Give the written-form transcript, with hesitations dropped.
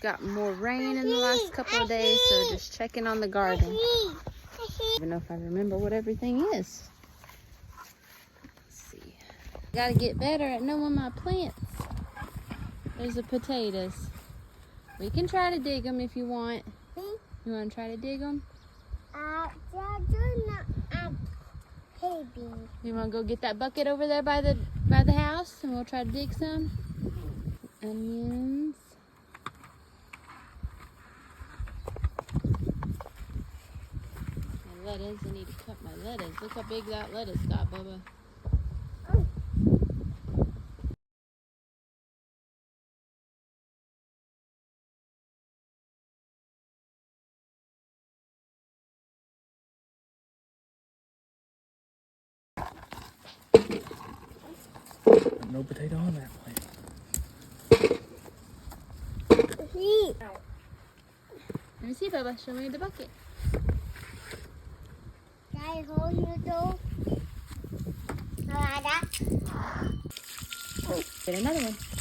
got more rain in the last couple of days, so just checking on the garden. I don't even know if I remember what everything is. Let's see. Gotta get better at knowing my plants. There's the potatoes. We can try to dig them if you want. You want to try to dig them? You want to go get that bucket over there by the house, and we'll try to dig some onions. And lettuce. I need to cut my lettuce. Look how big that lettuce got, Bubba. No potato on that plant. Let me see, Bubba. Show me the bucket. Can I hold you though? Get another one.